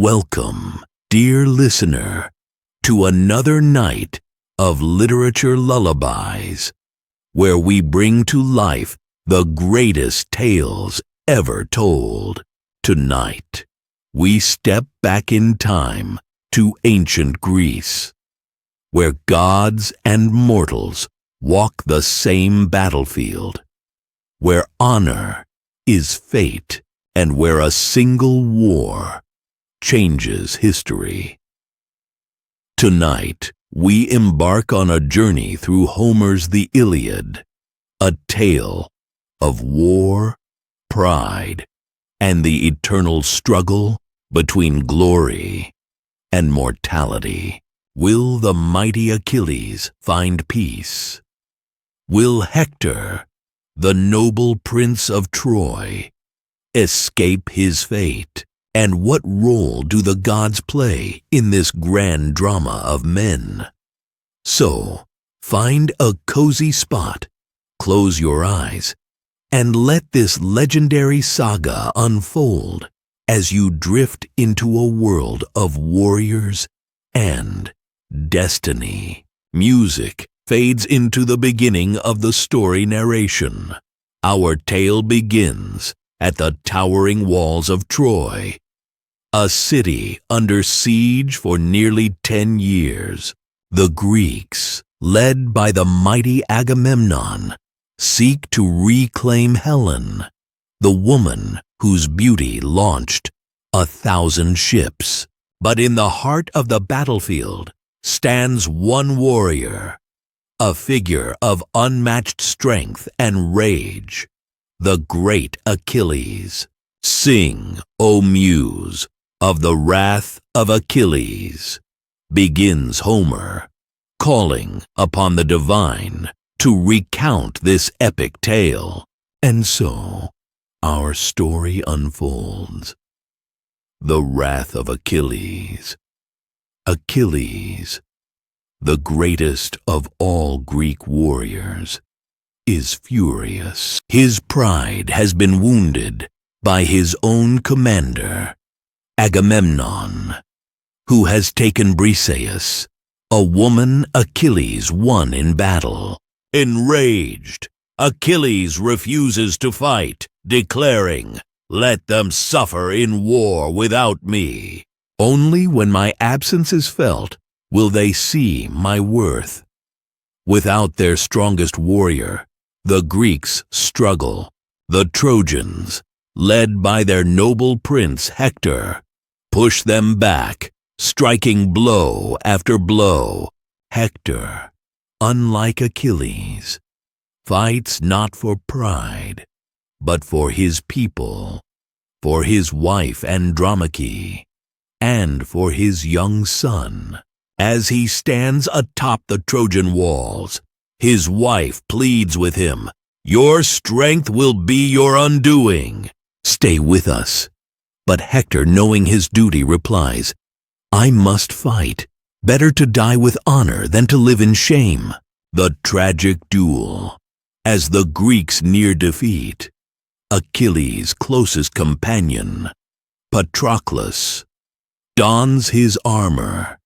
Welcome, dear listener, to another night of literature lullabies, where we bring to life the greatest tales ever told. Tonight, we step back in time to ancient Greece, where gods and mortals walk the same battlefield, where honor is fate, and where a single war changes history. Tonight, we embark on a journey through Homer's The Iliad, a tale of war, pride, and the eternal struggle between glory and mortality. Will the mighty Achilles find peace? Will Hector, the noble prince of Troy, escape his fate? And what role do the gods play in this grand drama of men? So, find a cozy spot, close your eyes, and let this legendary saga unfold as you drift into a world of warriors and destiny. Music fades into the beginning of the story narration. Our tale begins at the towering walls of Troy, a city under siege for nearly 10 years. The Greeks, led by the mighty Agamemnon, seek to reclaim Helen, the woman whose beauty launched 1,000 ships. But in the heart of the battlefield stands one warrior, a figure of unmatched strength and rage, the great Achilles. Sing, O Muse, of the wrath of Achilles, begins Homer, calling upon the divine to recount this epic tale. And so, our story unfolds. The wrath of Achilles. Achilles, the greatest of all Greek warriors, is furious. His pride has been wounded by his own commander, Agamemnon, who has taken Briseis, a woman Achilles won in battle. Enraged, Achilles refuses to fight, declaring, "Let them suffer in war without me. Only when my absence is felt will they see my worth." Without their strongest warrior, the Greeks struggle. The Trojans, led by their noble prince Hector, push them back, striking blow after blow. Hector, unlike Achilles, fights not for pride, but for his people, for his wife Andromache, and for his young son. As he stands atop the Trojan walls, his wife pleads with him, "Your strength will be your undoing. Stay with us." But Hector, knowing his duty, replies, "I must fight. Better to die with honor than to live in shame." The tragic duel. As the Greeks near defeat, Achilles' closest companion, Patroclus, dons his armor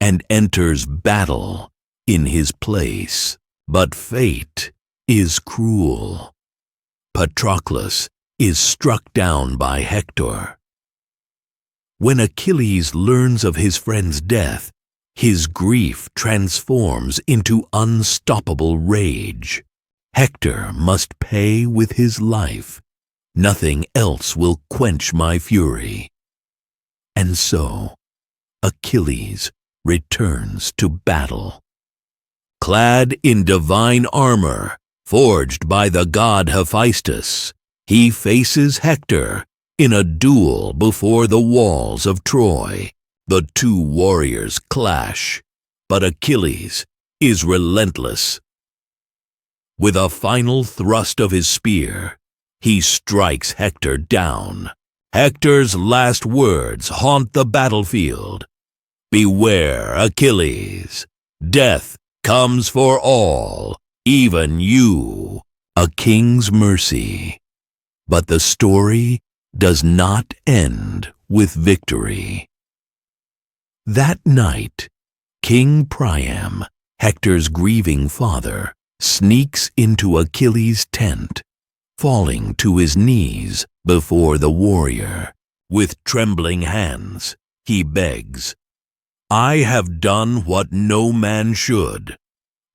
and enters battle in his place. But fate is cruel. Patroclus is struck down by Hector. When Achilles learns of his friend's death, his grief transforms into unstoppable rage. Hector must pay with his life. Nothing else will quench my fury. And so, Achilles returns to battle. Clad in divine armor, forged by the god Hephaestus, he faces Hector in a duel before the walls of Troy. The two warriors clash, but Achilles is relentless. With a final thrust of his spear, he strikes Hector down. Hector's last words haunt the battlefield. "Beware, Achilles. Death comes for all, even you." A king's mercy. But the story does not end with victory. That night, King Priam, Hector's grieving father, sneaks into Achilles' tent, falling to his knees before the warrior. With trembling hands, he begs, "I have done what no man should.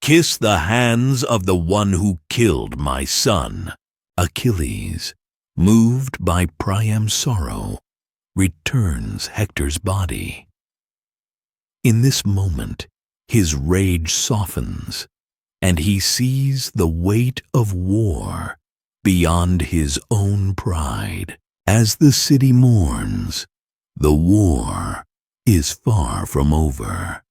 Kiss the hands of the one who killed my son." Achilles, moved by Priam's sorrow, returns Hector's body. In this moment, his rage softens, and he sees the weight of war beyond his own pride. As the city mourns, the war is far from over.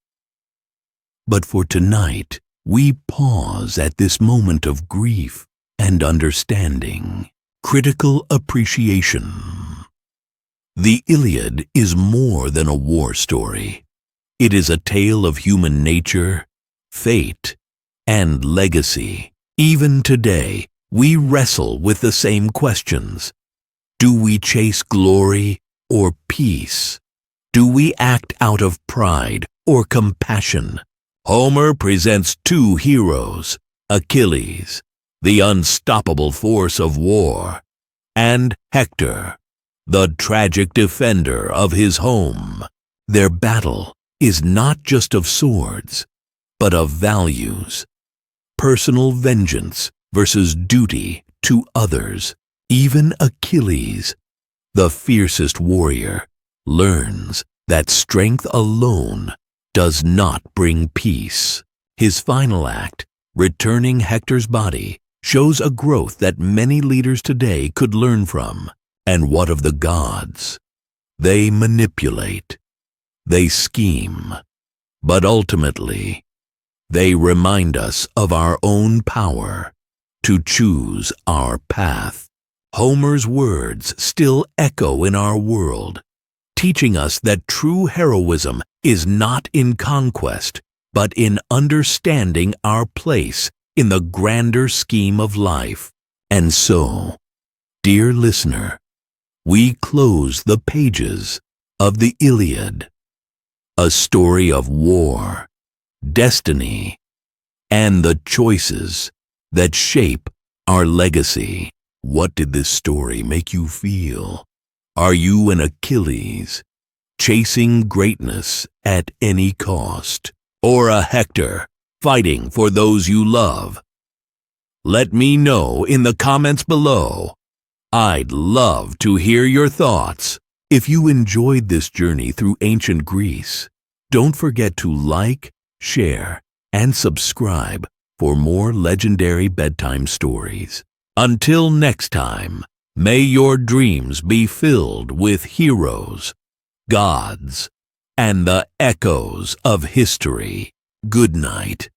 But for tonight, we pause at this moment of grief and understanding, critical appreciation. The Iliad is more than a war story. It is a tale of human nature, fate, and legacy. Even today, we wrestle with the same questions. Do we chase glory or peace? Do we act out of pride or compassion? Homer presents two heroes, Achilles, the unstoppable force of war, and Hector, the tragic defender of his home. Their battle is not just of swords, but of values. Personal vengeance versus duty to others. Even Achilles, the fiercest warrior, learns that strength alone does not bring peace. His final act, returning Hector's body, shows a growth that many leaders today could learn from. And what of the gods? They manipulate, they scheme, but ultimately, they remind us of our own power to choose our path. Homer's words still echo in our world, teaching us that true heroism is not in conquest, but in understanding our place in the grander scheme of life. And so, dear listener, we close the pages of the Iliad, a story of war, destiny, and the choices that shape our legacy. What did this story make you feel? Are you an Achilles, chasing greatness at any cost, or a Hector, fighting for those you love? Let me know in the comments below. I'd love to hear your thoughts. If you enjoyed this journey through ancient Greece, don't forget to like, share, and subscribe for more legendary bedtime stories. Until next time, may your dreams be filled with heroes, gods, and the echoes of history. Good night.